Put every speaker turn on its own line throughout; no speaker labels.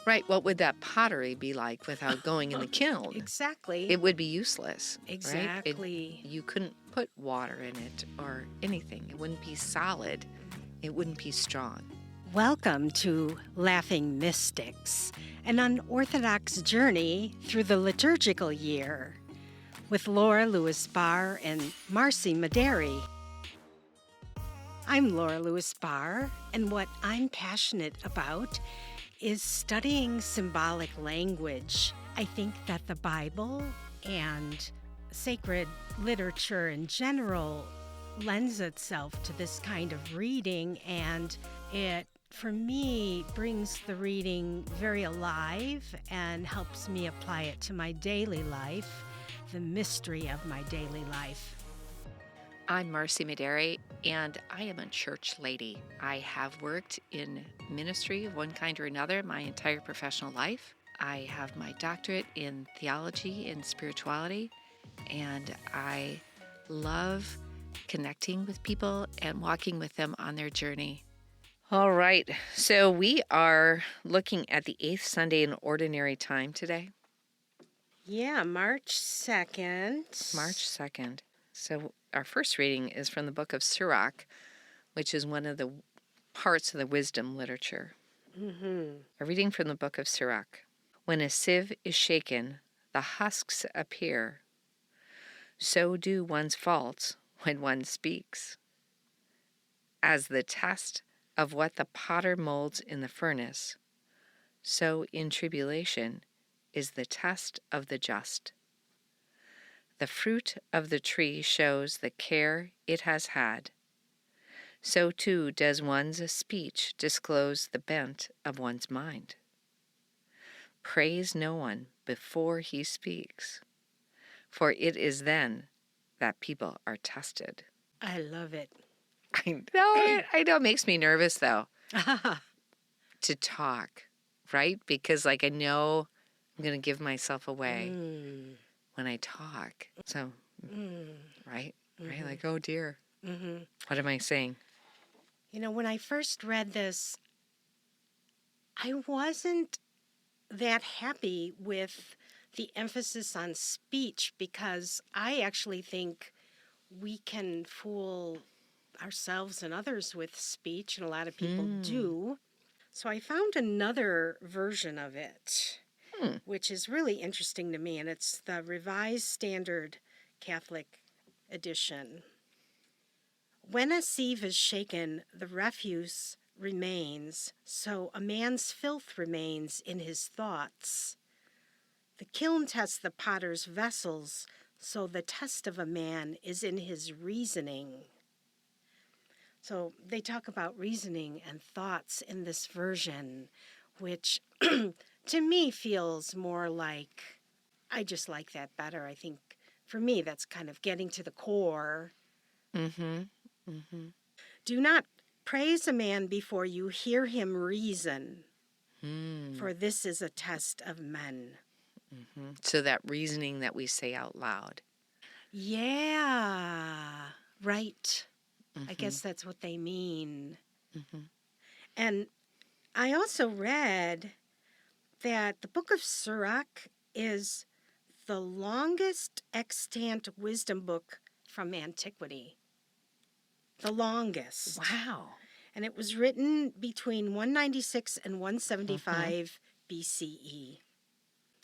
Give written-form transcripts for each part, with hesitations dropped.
Right. What would that pottery be like without going in the kiln?
Exactly.
It would be useless.
Exactly.
Right? You couldn't put water in it or anything. It wouldn't be solid. It wouldn't be strong.
Welcome to Laughing.Mystics, an unorthodox journey through the liturgical year with Laura Lewis-Barr and Marci Madary. I'm Laura Lewis-Barr, and what I'm passionate about is studying symbolic language. I think that the Bible and sacred literature in general lends itself to this kind of reading, and it, for me, brings the reading very alive and helps me apply it to my daily life, the mystery of my daily life.
I'm Marci Madary, and I am a church lady. I have worked in ministry of one kind or another my entire professional life. I have my doctorate in theology and spirituality, and I love connecting with people and walking with them on their journey. All right, so we are looking at the 8th Sunday in Ordinary Time today.
Yeah, March 2nd.
March 2nd. So our first reading is from the book of Sirach, which is one of the parts of the wisdom literature. A reading from the book of Sirach. When a sieve is shaken, the husks appear. So do one's faults when one speaks. As the test of what the potter molds in the furnace, so in tribulation is the test of the just. The fruit of the tree shows the care it has had. So too does one's speech disclose the bent of one's mind. Praise no one before he speaks, for it is then that people are tested.
I love it.
I know it makes me nervous, though, to talk, right? Because, I know I'm going to give myself away when I talk. So, right? Right? Oh, dear. What am I saying?
You know, when I first read this, I wasn't that happy with the emphasis on speech because I actually think we can fool ourselves and others with speech, and a lot of people do. So I found another version of it, which is really interesting to me, and it's the Revised Standard Catholic Edition. When a sieve is shaken, the refuse remains, so a man's filth remains in his thoughts. The kiln tests the potter's vessels, so the test of a man is in his reasoning. So they talk about reasoning and thoughts in this version, which to me feels more like, I just like that better. I think for me that's kind of getting to the core. Do not praise a man before you hear him reason, for this is a test of men.
So that reasoning that we say out loud.
Yeah, right. I guess that's what they mean. And I also read that the book of Sirach is the longest extant wisdom book from antiquity. The longest.
Wow.
And it was written between 196 and 175 BCE.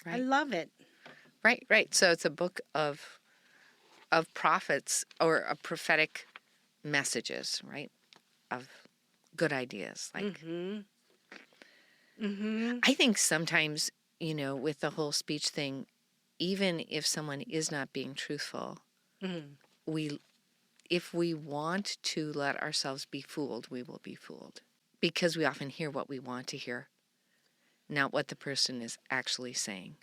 Right.
I love it.
Right. So it's a book of prophets or of prophetic messages, right? Of good ideas. I think sometimes, with the whole speech thing, even if someone is not being truthful, if we want to let ourselves be fooled, we will be fooled. Because we often hear what we want to hear, not what the person is actually saying.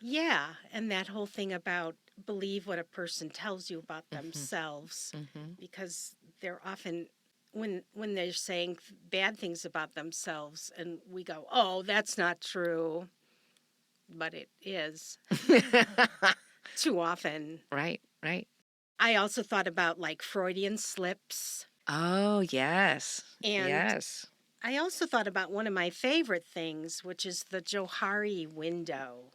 Yeah, and that whole thing about believe what a person tells you about themselves, because they're often, when they're saying bad things about themselves, and we go, oh, that's not true, but it is. Too often.
Right.
I also thought about Freudian slips.
Oh, yes.
And
yes.
I also thought about one of my favorite things, which is the Johari window.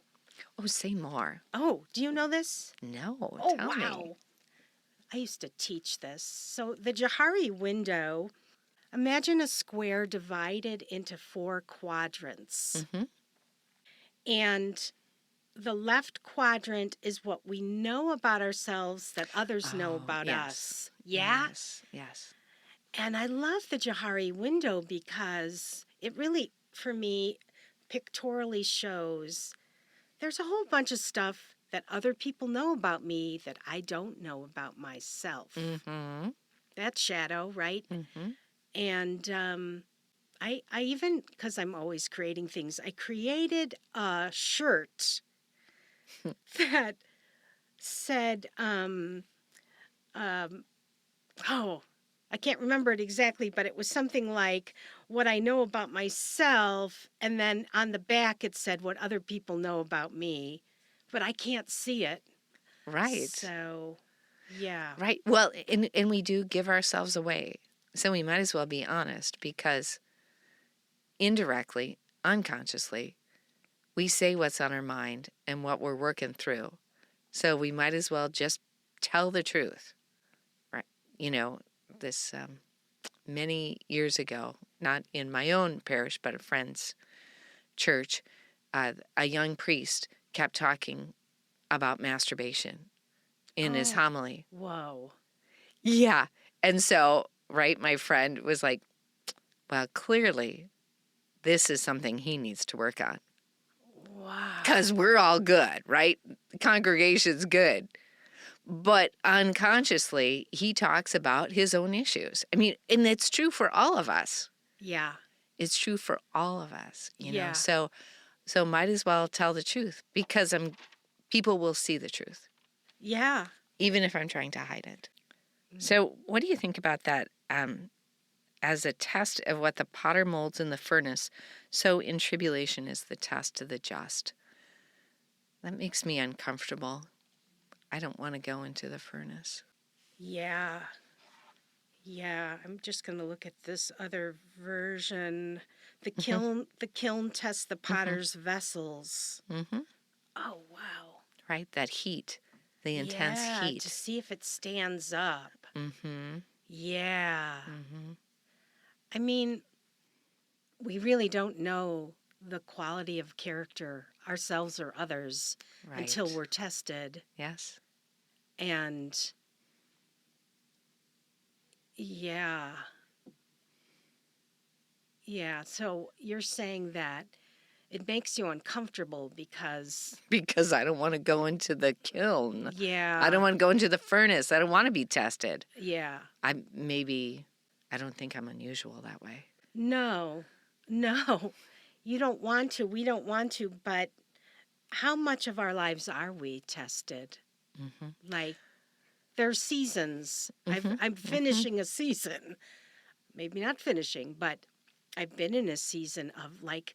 Oh, say more.
Oh, do you know this?
No,
Oh,
tell me.
wow. I used to teach this. So the Johari window, imagine a square divided into 4 quadrants.
Mm-hmm.
And the left quadrant is what we know about ourselves that others know
Oh,
about
yes.
us. Yeah?
Yes.
And I love the Johari window because it really, for me, pictorially shows there's a whole bunch of stuff that other people know about me that I don't know about myself.
Mm-hmm.
That's shadow, right?
Mm-hmm.
And I even, because I'm always creating things, I created a shirt that said, oh, I can't remember it exactly, but it was something like what I know about myself. And then on the back, it said what other people know about me, but I can't see it.
Right.
So, yeah.
Right. Well, and we do give ourselves away. So we might as well be honest because indirectly, unconsciously, we say what's on our mind and what we're working through. So we might as well just tell the truth. Right. You know, this many years ago, not in my own parish, but a friend's church, a young priest kept talking about masturbation in his
Oh,
homily.
whoa.
Yeah. And so, right, my friend was like, well, clearly this is something he needs to work on
Wow.
because we're all good, right? The congregation's good. But unconsciously, he talks about his own issues. I mean, and it's true for all of us.
Yeah.
It's true for all of us, you know.
Yeah.
So might as well tell the truth because people will see the truth,
Yeah.
even if I'm trying to hide it. So, what do you think about that? As a test of what the potter molds in the furnace, so in tribulation is the test of the just. That makes me uncomfortable. I don't want to go into the furnace.
Yeah. Yeah. I'm just going to look at this other version. The kiln tests the potter's vessels.
Mm-hmm.
Oh, wow.
Right? That heat, the intense
Yeah,
heat.
to see if it stands up.
Mm-hmm.
Yeah.
Mm-hmm.
I mean, we really don't know the quality of character, ourselves or others,
Right.
until we're tested.
Yes.
And yeah. Yeah. So you're saying that it makes you uncomfortable because,
Because I don't want to go into the kiln.
yeah.
I don't want to go into the furnace. I don't want to be tested.
Yeah.
I don't think I'm unusual that way.
No, no. You don't want to. We don't want to. But how much of our lives are we tested?
Mm-hmm.
Like, there's seasons.
Mm-hmm.
I'm finishing a season. Maybe not finishing, but I've been in a season of, like,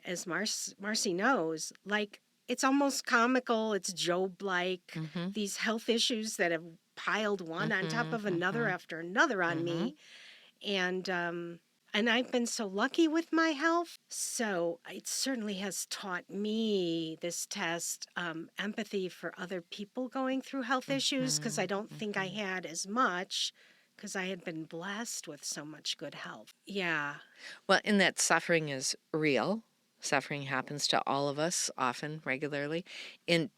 as Marci knows, like, it's almost comical. It's Job-like.
Mm-hmm.
These health issues that have piled one on top of
Mm-hmm.
another after another on
Mm-hmm.
me. And I've been so lucky with my health. So it certainly has taught me this test, empathy for other people going through health issues, because I don't think I had as much because I had been blessed with so much good health. Yeah.
Well, in that suffering is real. Suffering happens to all of us often, regularly. And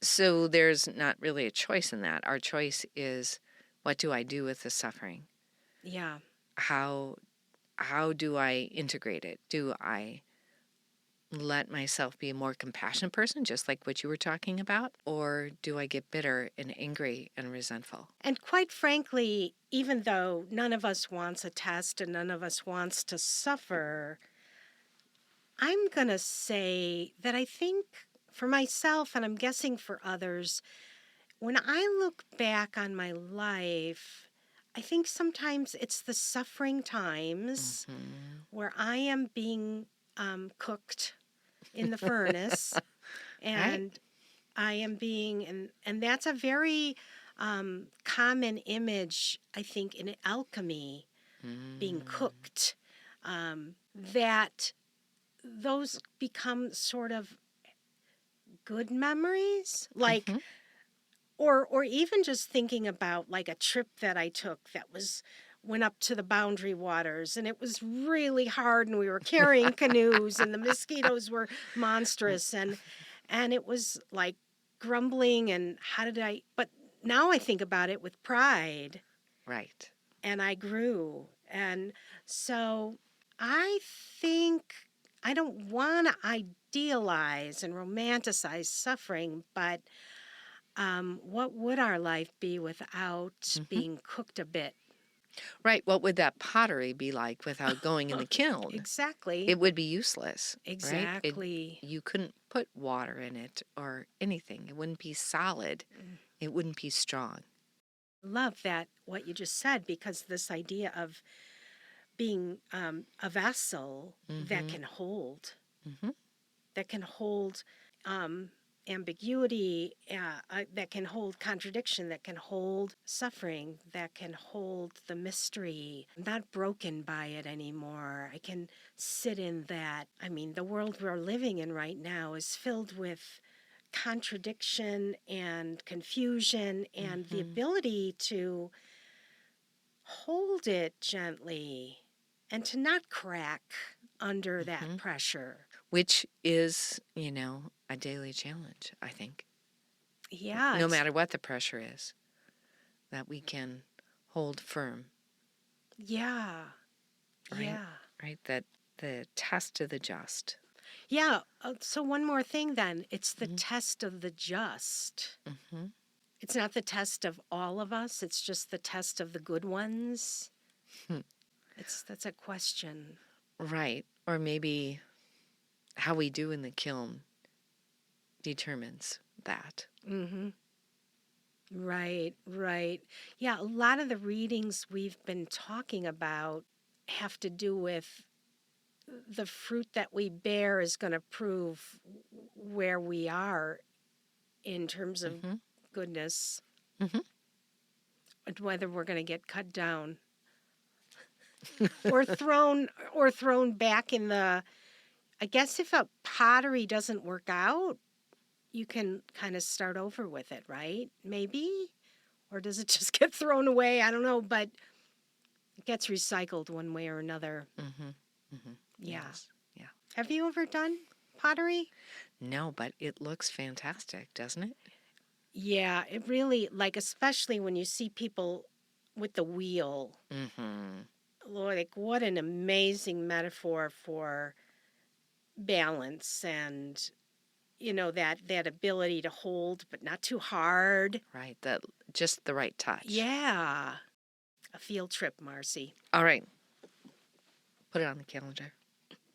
so there's not really a choice in that. Our choice is, what do I do with the suffering?
Yeah.
How do I integrate it? Do I let myself be a more compassionate person, just like what you were talking about? Or do I get bitter and angry and resentful?
And quite frankly, even though none of us wants a test and none of us wants to suffer, I'm going to say that I think for myself, and I'm guessing for others, when I look back on my life, I think sometimes it's the suffering times where I am being cooked in the furnace, and
Right?
I am being, and that's a very common image, I think, in alchemy, being cooked. that those become sort of good memories, like,
Mm-hmm.
or even just thinking about like a trip that I took that went up to the Boundary Waters, and it was really hard, and we were carrying canoes, and the mosquitoes were monstrous, and it was like grumbling, and but now I think about it with pride,
Right.
and I grew. And so I think I don't want to idealize and romanticize suffering, but what would our life be without
Mm-hmm.
being cooked a bit?
Right. What would that pottery be like without going in the kiln?
Exactly.
It would be useless, right?
Exactly.
You couldn't put water in it or anything. It wouldn't be solid.
Mm.
It wouldn't be strong.
Love that, what you just said, because this idea of being a vessel
Mm-hmm. Mm-hmm.
that can hold um, ambiguity, that can hold contradiction, that can hold suffering, that can hold the mystery. I'm not broken by it anymore. I can sit in that. I mean, the world we're living in right now is filled with contradiction and confusion, and the
Mm-hmm.
ability to hold it gently and to not crack under that
Mm-hmm.
pressure.
Which is, a daily challenge, I think.
Yeah,
No matter what the pressure is, that we can hold firm,
yeah,
right?
yeah,
Right? That the test of the just.
yeah. So one more thing then. It's the
Mm-hmm.
test of the just.
Mm-hmm.
It's not the test of all of us. It's just the test of the good ones. That's a question.
Right. Or maybe how we do in the kiln determines that.
Mm-hmm. Right, right. Yeah, a lot of the readings we've been talking about have to do with the fruit that we bear is going to prove where we are in terms of
Mm-hmm.
goodness,
Mm-hmm.
and whether we're going to get cut down or thrown back in the. I guess if a pottery doesn't work out, you can kind of start over with it, right? Maybe, or does it just get thrown away? I don't know, but it gets recycled one way or another.
Mm-hmm. Mm-hmm.
Yeah.
Yes. Yeah.
Have you ever done pottery?
No, but it looks fantastic, doesn't it?
Yeah, it really, like, especially when you see people with the wheel.
Mm-hmm.
Lord, like, what an amazing metaphor for balance and, that ability to hold, but not too hard.
Right. That just the right touch.
Yeah. A field trip, Marci.
All right. Put it on the calendar.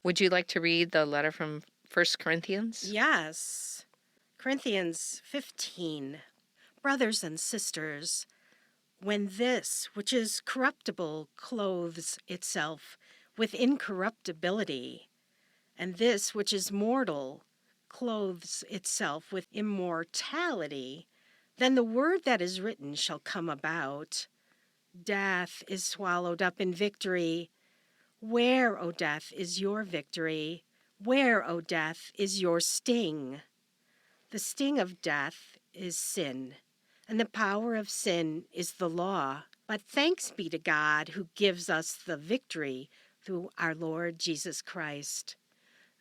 Would you like to read the letter from First Corinthians?
Yes. Corinthians 15. Brothers and sisters, when this which is corruptible clothes itself with incorruptibility, and this which is mortal clothes itself with immortality, then the word that is written shall come about. Death is swallowed up in victory. Where, O death, is your victory? Where, O death, is your sting? The sting of death is sin, and the power of sin is the law. But thanks be to God who gives us the victory through our Lord Jesus Christ.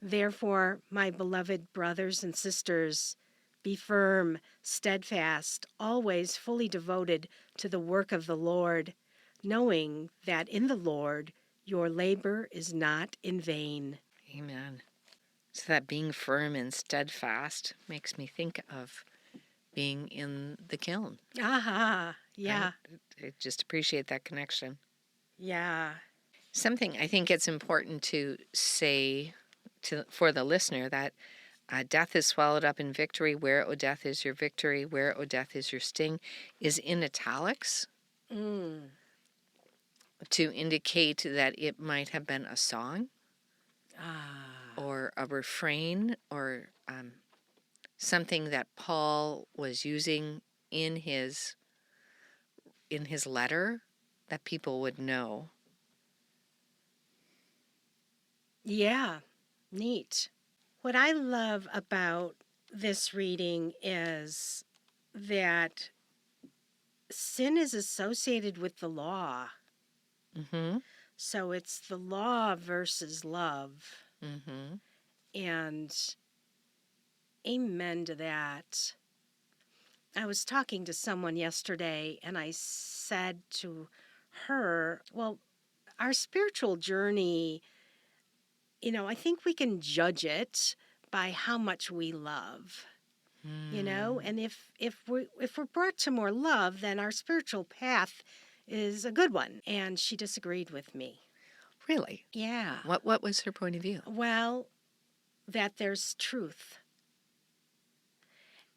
Therefore, my beloved brothers and sisters, be firm, steadfast, always fully devoted to the work of the Lord, knowing that in the Lord your labor is not in vain.
Amen. So that being firm and steadfast makes me think of being in the kiln,
Aha,
right?
yeah,
I just appreciate that connection.
yeah.
Something I think it's important to say for the listener that death is swallowed up in victory. Where, O death, is your victory? Where, O death, is your sting? Is in italics
Mm.
to indicate that it might have been a song
Ah,
or a refrain or something that Paul was using in his letter that people would know.
Yeah, neat. What I love about this reading is that sin is associated with the law.
Mm-hmm.
So it's the law versus love.
Mm-hmm.
And amen to that. I was talking to someone yesterday and I said to her, well, our spiritual journey, I think we can judge it by how much we love. And if we're brought to more love, then our spiritual path is a good one. And she disagreed with me.
Really?
Yeah.
What was her point of view?
Well, that there's truth.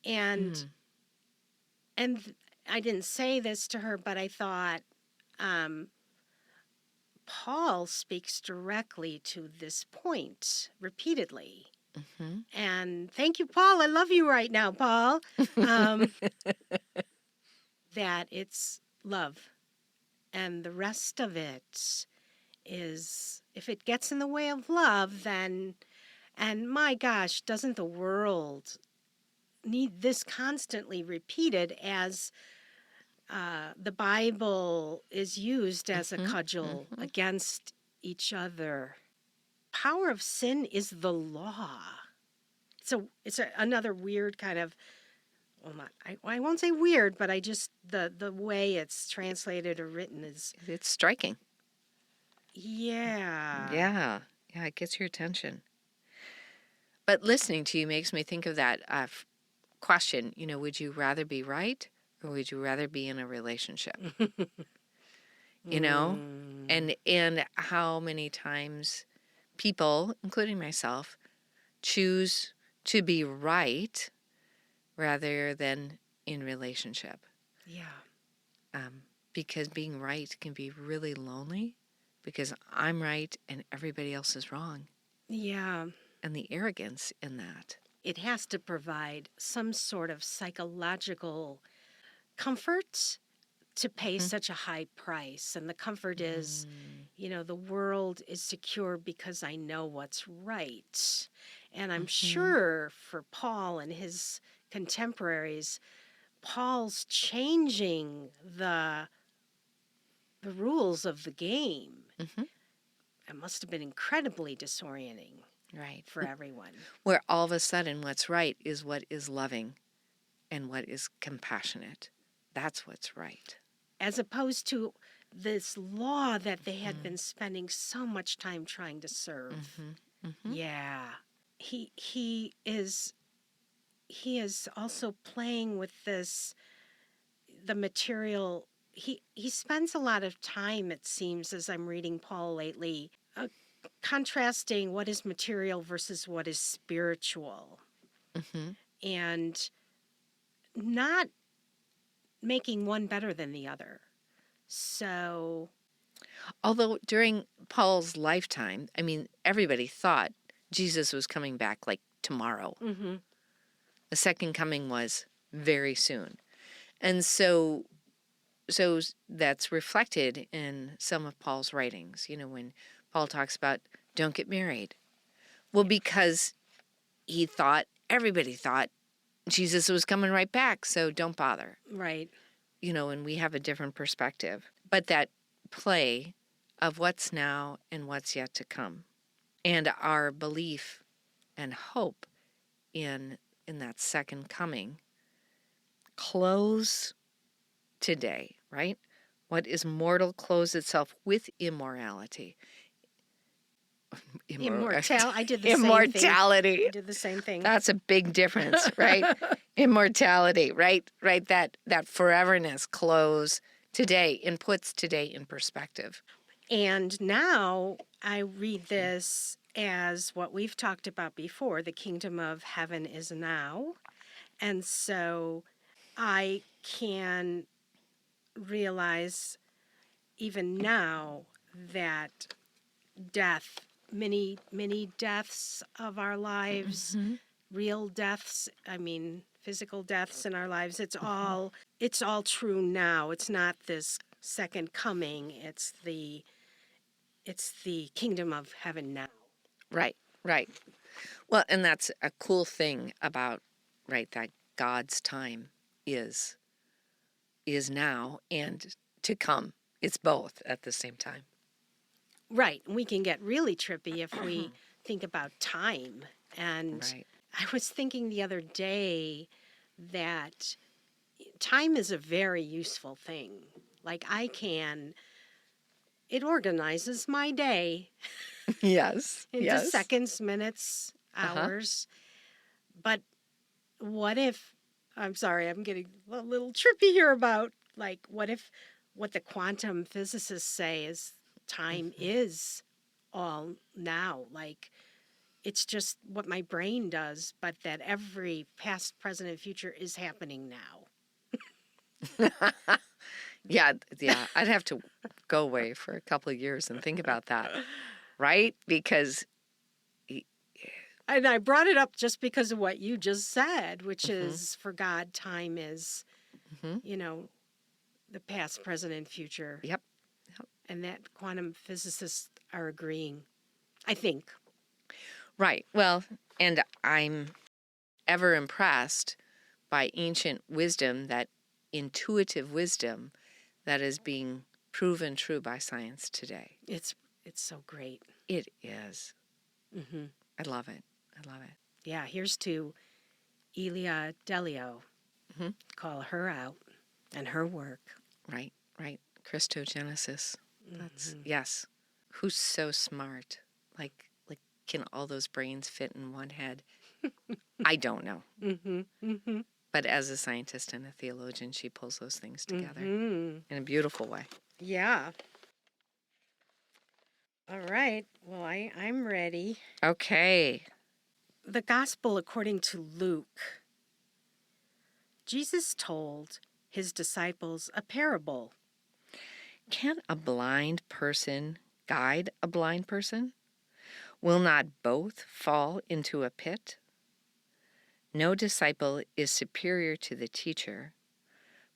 And
Hmm.
and I didn't say this to her, but I thought um, Paul speaks directly to this point repeatedly.
Mm-hmm.
And thank you, Paul. I love you right now, Paul. Um, that it's love. And the rest of it is, if it gets in the way of love, then, and my gosh, doesn't the world need this constantly repeated as the Bible is used as a
Mm-hmm.
cudgel
Mm-hmm.
against each other? Power of sin is the law. Another weird kind of, well, not I won't say weird, but I just the way it's translated or written is,
It's striking.
yeah.
Yeah. Yeah, it gets your attention. But listening to you makes me think of that question, would you rather be right or would you rather be in a relationship? You know?
Mm,
And how many times people, including myself, choose to be right rather than in relationship.
yeah.
Because being right can be really lonely because I'm right and everybody else is wrong.
Yeah.
And the arrogance in that.
It has to provide some sort of psychological comfort to pay
Mm-hmm.
such a high price. And the comfort is,
Mm-hmm.
the world is secure because I know what's right. And I'm
Mm-hmm.
sure for Paul and his contemporaries, Paul's changing the rules of the game.
Mm-hmm.
It must have been incredibly disorienting
Right.
for everyone.
Where all of a sudden what's right is what is loving and what is compassionate. That's what's right.
As opposed to this law that they had
Mm-hmm.
been spending so much time trying to serve.
Mm-hmm. Mm-hmm.
Yeah. He is also playing with the material. He spends a lot of time, it seems, as I'm reading Paul lately, contrasting what is material versus what is spiritual,
Mm-hmm.
and not making one better than the other. So,
Although during Paul's lifetime, I mean, everybody thought Jesus was coming back like tomorrow.
mm-hmm,
The second coming was very soon. And so that's reflected in some of Paul's writings, when Paul talks about don't get married. Well, because everybody thought Jesus was coming right back, so don't bother.
right.
And we have a different perspective. But that play of what's now and what's yet to come, and our belief and hope in that second coming, clothes today, right? What is mortal clothes itself with immorality.
I did the same thing.
Immortality.
I did the same thing.
That's a big difference, right? Immortality, right? Right. That foreverness clothes today and puts today in perspective.
And now I read this as what we've talked about before, the kingdom of heaven is now. And so I can realize even now that death, many, many deaths of our lives,
Mm-hmm.
real deaths, I mean, physical deaths in our lives, it's all true now. It's not this second coming. It's the kingdom of heaven now.
Right, right. Well, and that's a cool thing about, right, that God's time is now and to come. It's both at the same time.
Right. We can get really trippy if we think about time. And
Right.
I was thinking the other day that time is a very useful thing. Like it organizes my day
Yes.
into
Yes.
seconds, minutes,
Uh-huh.
hours. But what if, I'm sorry, I'm getting a little trippy here about, like, what the quantum physicists say is time is all now. Like, it's just what my brain does, but that every past, present, and future is happening now.
Yeah, yeah. I'd have to go away for a couple of years and think about that, right? Because,
And I brought it up just because of what you just said, which
mm-hmm,
is for God, time is,
mm-hmm.
you know, the past, present, and future.
Yep. Yep.
And that quantum physicists are agreeing, I think.
Right. Well, and I'm ever impressed by ancient wisdom, that intuitive wisdom that is being proven true by science today.
It's so great.
It is.
Hmm.
I love it. I love it.
Yeah, here's to Ilia Delio.
Mm-hmm.
Call her out and her work.
Right. Right. Christogenesis. That's,
Mm-hmm.
yes. Who's so smart? Like, can all those brains fit in one head? I don't know.
Mm-hmm. Mm-hmm.
But as a scientist and a theologian, she pulls those things together
Mm-hmm.
in a beautiful way.
Yeah. All right. Well, I'm ready.
Okay.
The Gospel according to Luke. Jesus told his disciples a parable.
Can a blind person guide a blind person? Will not both fall into a pit? No disciple is superior to the teacher,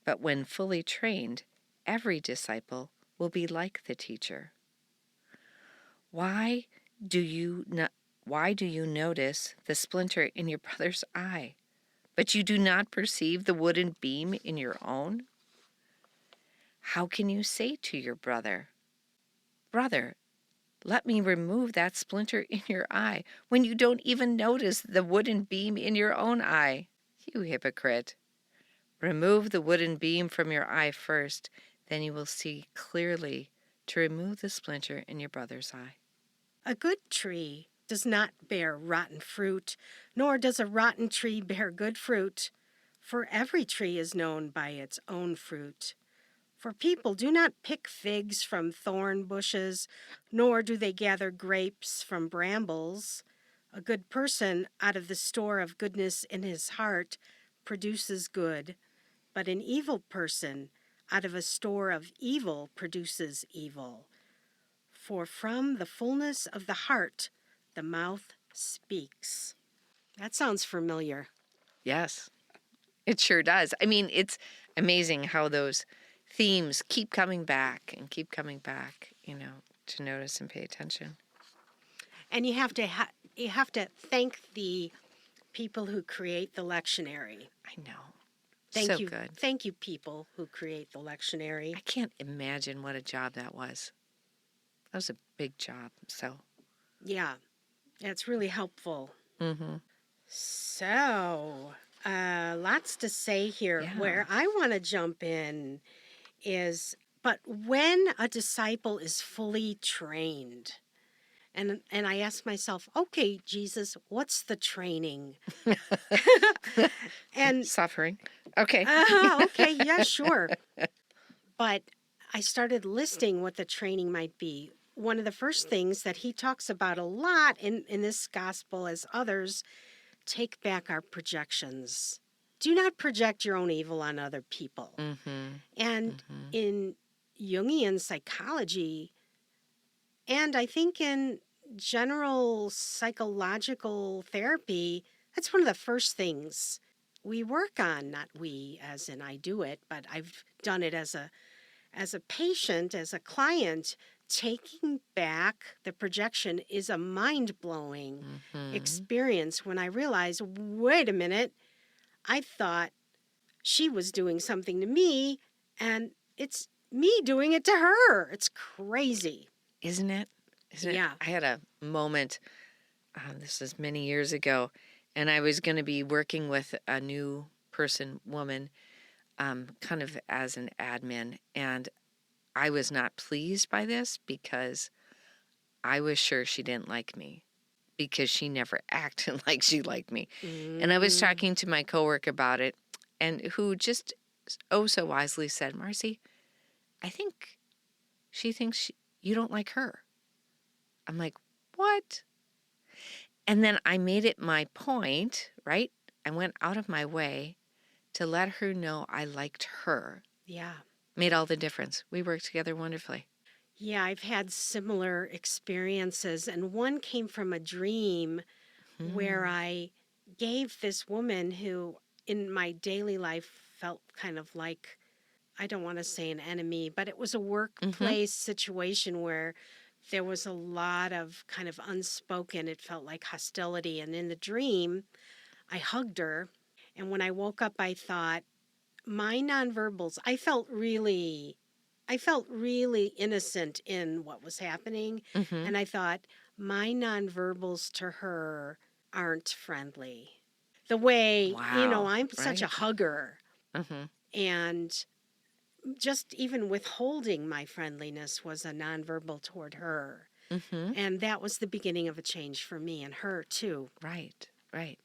but when fully trained, every disciple will be like the teacher. Why do you notice the splinter in your brother's eye, but you do not perceive the wooden beam in your own? How can you say to your brother, "Brother, let me remove that splinter in your eye," when you don't even notice the wooden beam in your own eye? You hypocrite. Remove the wooden beam from your eye first, then you will see clearly to remove the splinter in your brother's eye.
A good tree does not bear rotten fruit, nor does a rotten tree bear good fruit. For every tree is known by its own fruit. For people do not pick figs from thorn bushes, nor do they gather grapes from brambles. A good person out of the store of goodness in his heart produces good, but an evil person out of a store of evil produces evil. For from the fullness of the heart, the mouth speaks. That sounds familiar.
Yes, it sure does. I mean, it's amazing how those themes keep coming back and keep coming back, to notice and pay attention.
And you have to thank the people who create the lectionary.
I know.
Thank
So
you.
good.
Thank you, people who create the lectionary.
I can't imagine what a job that was. That was a big job, so.
Yeah, it's really helpful.
Mm-hmm.
So, lots to say here.
Yeah.
Where I want to jump in is, but when a disciple is fully trained, and I ask myself, okay, Jesus, what's the training? And
Suffering. Okay.
okay, yeah, sure. But I started listing what the training might be. One of the first things that he talks about a lot in this gospel, as others, take back our projections. Do not project your own evil on other people.
Mm-hmm.
And
Mm-hmm.
in Jungian psychology, and I think in general psychological therapy, that's one of the first things we work on. Not we, as in I do it, but I've done it as a patient, as a client, taking back the projection is a mind-blowing experience when I realized, wait a minute, I thought she was doing something to me, and it's me doing it to her. It's crazy.
Isn't it? Isn't it?
Yeah.
I had a moment, this was many years ago, and I was going to be working with a new woman, kind of as an admin, and I was not pleased by this because I was sure she didn't like me because she never acted like she liked me. And I was talking to my coworker about it, and who just oh so wisely said, Marci, I think she thinks you don't like her. I'm like, what? And then I made it my point, right? I went out of my way to let her know I liked her.
Yeah.
Made all the difference. We worked together wonderfully.
Yeah, I've had similar experiences, and one came from a dream where I gave this woman who in my daily life felt kind of like, I don't want to say an enemy, but it was a workplace situation where there was a lot of kind of unspoken, it felt like hostility. And in the dream, I hugged her. And when I woke up, I thought, my nonverbals, I felt really innocent in what was happening. And I thought, my nonverbals to her aren't friendly. The way,
Wow.
I'm such a
Right?
hugger. And just even withholding my friendliness was a nonverbal toward her. And that was the beginning of a change for me and her, too.
Right. Right.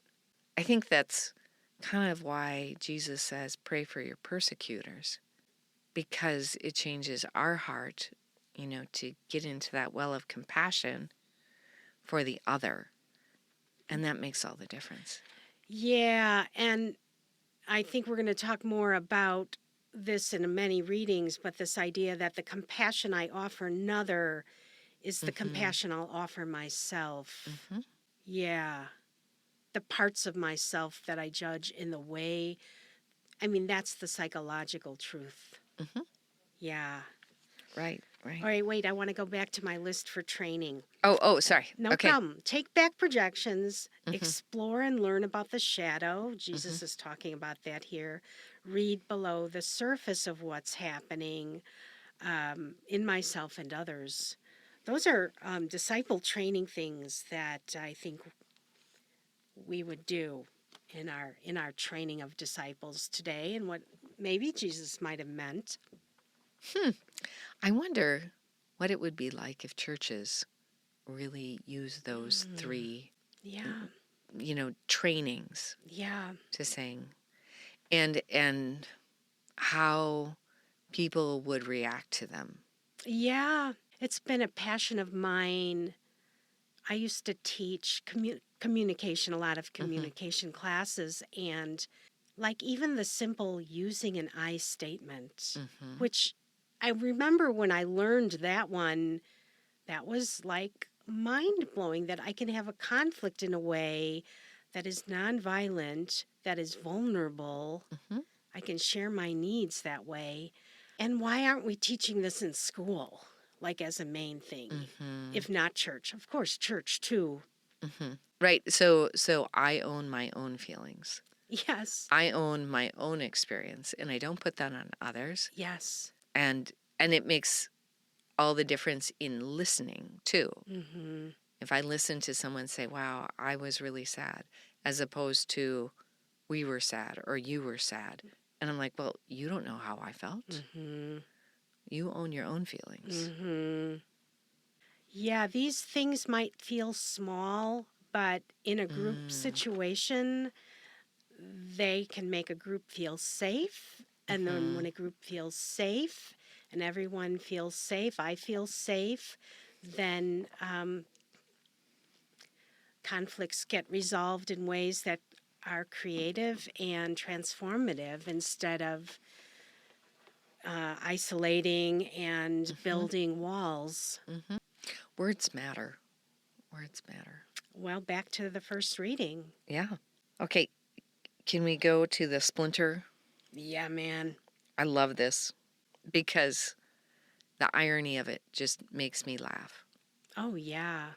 I think that's kind of why Jesus says, pray for your persecutors, because it changes our heart, to get into that well of compassion for the other. And that makes all the difference.
Yeah, and I think we're going to talk more about this in many readings, but this idea that the compassion I offer another is the compassion I'll offer myself. Yeah. The parts of myself that I judge in the way, that's the psychological truth. Yeah.
Right. Right.
All right, wait, I want to go back to my list for training.
Oh, sorry.
No
Okay.
problem. Take back projections, explore and learn about the shadow. Jesus is talking about that here. Read below the surface of what's happening in myself and others. Those are disciple training things that I think we would do in our training of disciples today, and what maybe Jesus might have meant.
I wonder what it would be like if churches really use those three,
Yeah.
trainings
Yeah.
to sing, and how people would react to them.
Yeah. It's been a passion of mine. I used to teach communication, a lot of communication classes, and like even the simple using an I statement, which I remember when I learned that one, that was like mind blowing that I can have a conflict in a way that is nonviolent, that is vulnerable. I can share my needs that way. And why aren't we teaching this in school, like as a main thing, if not church? Of course, church too.
Right. So I own my own feelings.
Yes.
I own my own experience, and I don't put that on others.
Yes.
And it makes all the difference in listening too. If I listen to someone say, wow, I was really sad, as opposed to we were sad or you were sad. And I'm like, well, you don't know how I felt. You own your own feelings.
Yeah, these things might feel small, but in a group situation, they can make a group feel safe. And then when a group feels safe and everyone feels safe, I feel safe, then conflicts get resolved in ways that are creative and transformative instead of isolating and building walls.
Words matter. Words matter.
Well, back to the first reading.
Yeah. Okay. Can we go to the splinter?
Yeah, man.
I love this because The irony of it just makes me laugh,
Oh, yeah.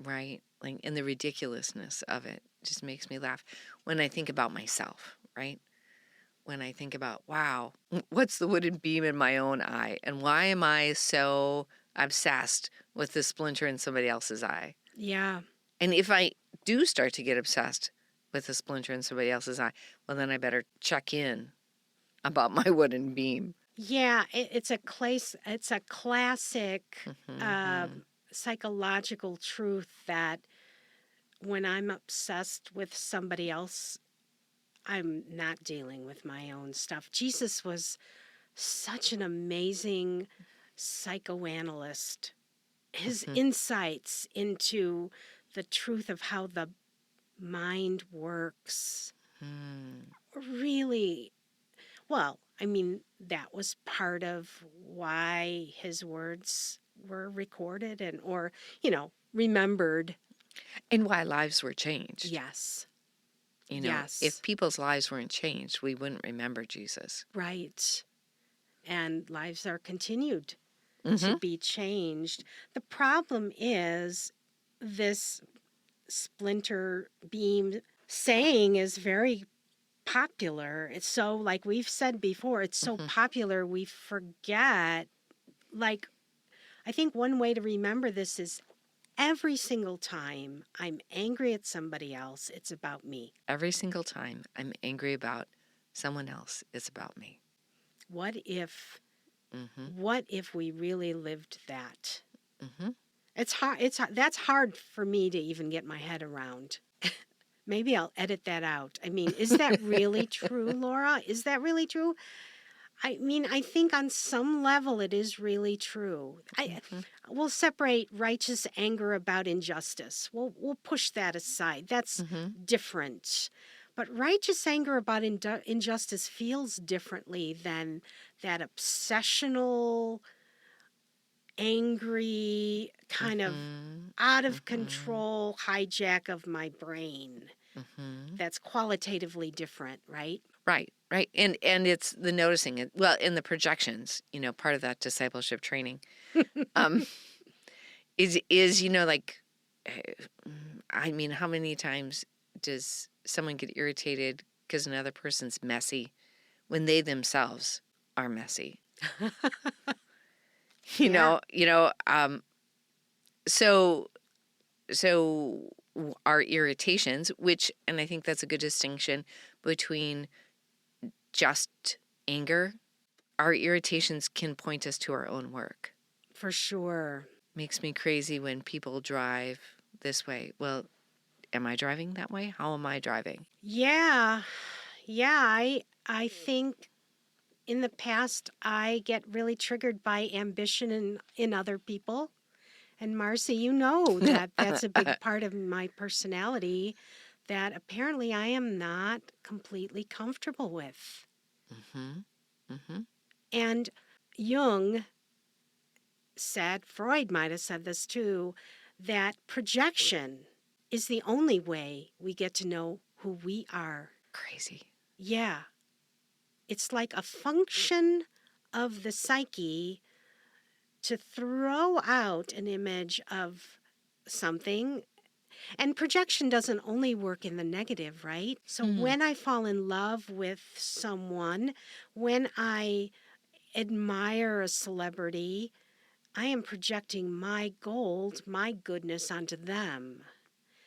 right? Like, and the ridiculousness of it just makes me laugh when I think about myself, right? When I think about, wow, what's the wooden beam in my own eye? And why am I so obsessed with the splinter in somebody else's eye?
Yeah.
And if I do start to get obsessed with the splinter in somebody else's eye, well, then I better check in about my wooden beam.
Yeah, it's a classic
Mm-hmm.
psychological truth that when I'm obsessed with somebody else, I'm not dealing with my own stuff. Jesus was such an amazing psychoanalyst. His
Mm-hmm.
insights into the truth of how the mind works
Mm.
really, well, I mean, that was part of why his words were recorded and, or, remembered.
And why lives were changed.
Yes.
If
Yes.
people's lives weren't changed, we wouldn't remember Jesus.
Right. And lives are continued to
Mm-hmm.
be changed. The problem is this splinter beam saying is very popular. It's so, like we've said before, it's so
Mm-hmm.
popular we forget. Like, I think one way to remember this is every single time I'm angry at somebody else, it's about me.
Every single time I'm angry about someone else, it's about me.
What if
Mm-hmm.
what if we really lived that?
Mm-hmm.
It's hard. That's hard for me to even get my head around. Maybe I'll edit that out. I mean, is that really true, Laura? Is that really true? I mean, I think on some level it is really true.
Mm-hmm.
We'll separate righteous anger about injustice. We'll push that aside. That's
Mm-hmm.
different. But righteous anger about injustice feels differently than that obsessional, angry, kind of
Mm-hmm.
out of
Mm-hmm.
control hijack of my brain.
Mm-hmm.
That's qualitatively different, right?
Right, right. And it's the noticing it. Well, in the projections, part of that discipleship training, um, is like, eh, I mean, how many times does someone get irritated because another person's messy when they themselves are messy? You
Yeah,
know, you know. So our irritations, which, and I think that's a good distinction between just anger. Our irritations can point us to our own work.
for sure.
Makes me crazy when people drive this way. Well, am I driving that way? How am I driving?
Yeah, yeah. I think in the past I get really triggered by ambition in other people. And Marci, you know that that's a big part of my personality that apparently I am not completely comfortable with.
Mm-hmm. Mm-hmm.
And Jung said, Freud might have said this too, that projection is the only way we get to know who we are.
Crazy.
Yeah, it's like a function of the psyche to throw out an image of something. And projection doesn't only work in the negative, right? So
Hmm.
when I fall in love with someone, when I admire a celebrity, I am projecting my gold, my goodness onto them.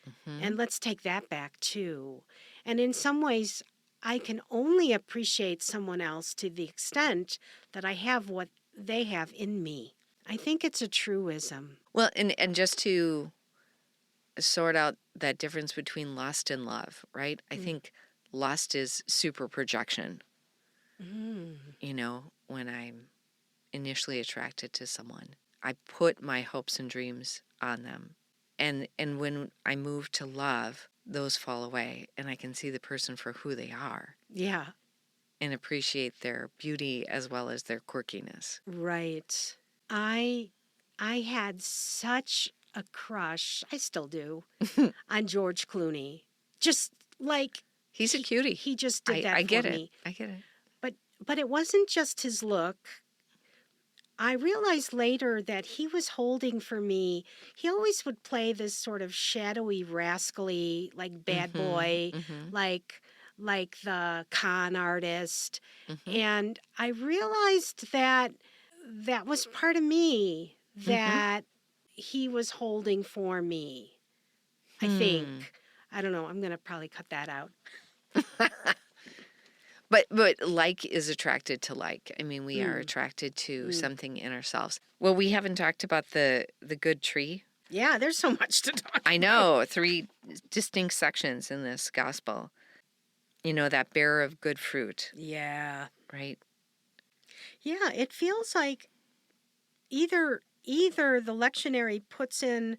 Mm-hmm.
And let's take that back too. And in some ways, I can only appreciate someone else to the extent that I have what they have in me. I think it's a truism.
Well, and just to sort out that difference between lust and love, right? I
Mm.
think lust is super projection,
Mm.
when I'm initially attracted to someone. I put my hopes and dreams on them. And when I move to love, those fall away and I can see the person for who they are
Yeah,
and appreciate their beauty as well as their quirkiness.
right. I I had such a crush, I still do, on George Clooney. Just like
He's a cutie.
he just did
I
that for
get it.
me.
I get it.
But it wasn't just his look. I realized later that he was holding for me, he always would play this sort of shadowy, rascally, like bad boy,
Mm-hmm.
like the con artist.
Mm-hmm.
And I realized that that was part of me
Mm-hmm.
that he was holding for me. I think.
Hmm.
I don't know. I'm going to probably cut that out.
But like is attracted to like. I mean, we are
Mm.
attracted to
Mm.
something in ourselves. Well, we haven't talked about the good tree.
Yeah, there's so much to talk
I
about.
know, 3 distinct sections in this gospel. You know, that bearer of good fruit,
Yeah.
right?
Yeah, it feels like either the lectionary puts in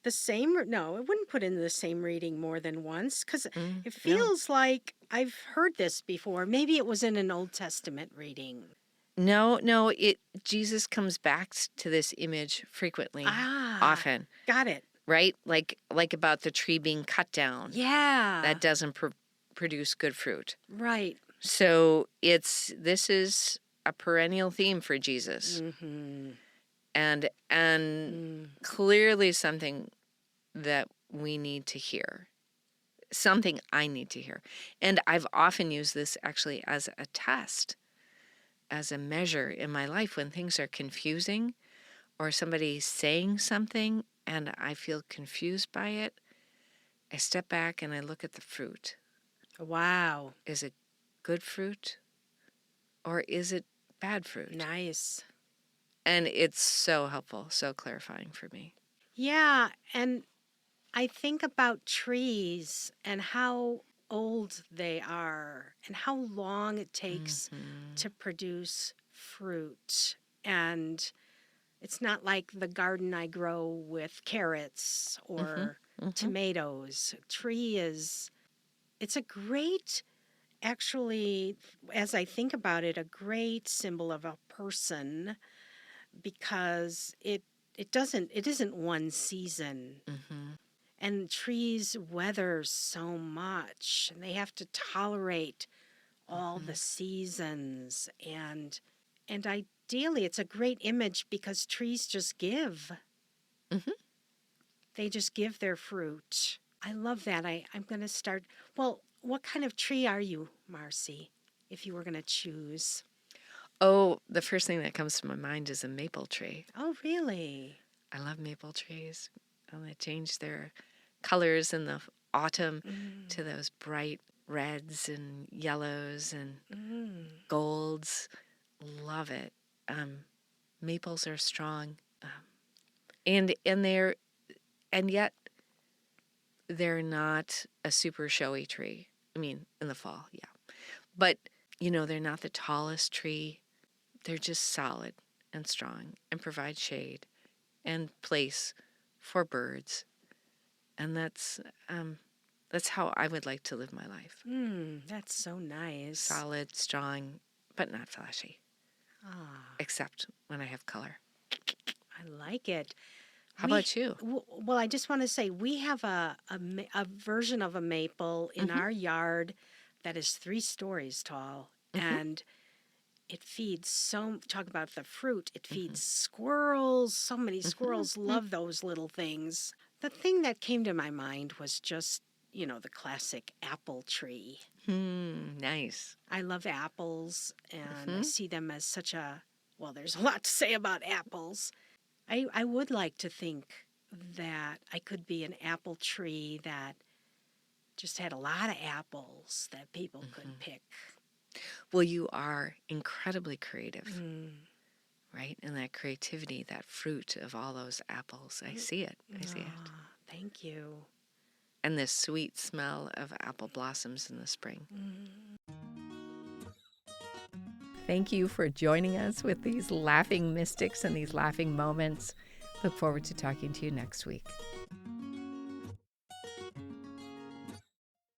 the same, no, it wouldn't put in the same reading more than once, because it
No.
feels like I've heard this before. Maybe it was in an Old Testament reading.
No, Jesus comes back to this image frequently,
Ah,
often,
got it.
right? Like about the tree being cut down.
Yeah.
That doesn't produce good fruit.
Right.
So this is a perennial theme for Jesus.
Mm-hmm.
And clearly something that we need to hear. Something I need to hear. And I've often used this actually as a test, as a measure in my life when things are confusing or somebody's saying something and I feel confused by it. I step back and I look at the fruit.
Wow.
Is it good fruit or is it bad fruit?
Nice.
And it's so helpful, so clarifying for me.
Yeah, and I think about trees and how old they are and how long it takes to produce fruit. And it's not like the garden I grow with carrots or tomatoes. Tree is, it's a great, actually, as I think about it, a great symbol of a person because it isn't one season. And trees weather so much and they have to tolerate all the seasons and ideally it's a great image because trees just give. They just give their fruit. I love that. I'm going to start. Well, what kind of tree are you, Marci, if you were going to choose?
Oh, the first thing that comes to my mind is a maple tree.
Oh, really?
I love maple trees. They change their colors in the autumn to those bright reds and yellows and golds. Love it. Maples are strong, and yet they're not a super showy tree. I mean, in the fall, yeah, but they're not the tallest tree. They're just solid and strong and provide shade and place for birds. And that's how I would like to live my life.
That's so nice.
Solid, strong, but not flashy. Except when I have color.
I like it.
How about you?
Well, I just want to say we have a version of a maple in our yard that is 3 stories tall, and it feeds talk about the fruit, it feeds squirrels. So many squirrels love those little things. The thing that came to my mind was just, the classic apple tree.
Nice.
I love apples, and I see them as such well, there's a lot to say about apples. I would like to think that I could be an apple tree that just had a lot of apples that people could pick.
Well, you are incredibly creative, right? And that creativity, that fruit of all those apples, I see it. I see it.
Thank you.
And the sweet smell of apple blossoms in the spring. Thank you for joining us with these laughing mystics and these laughing moments. Look forward to talking to you next week.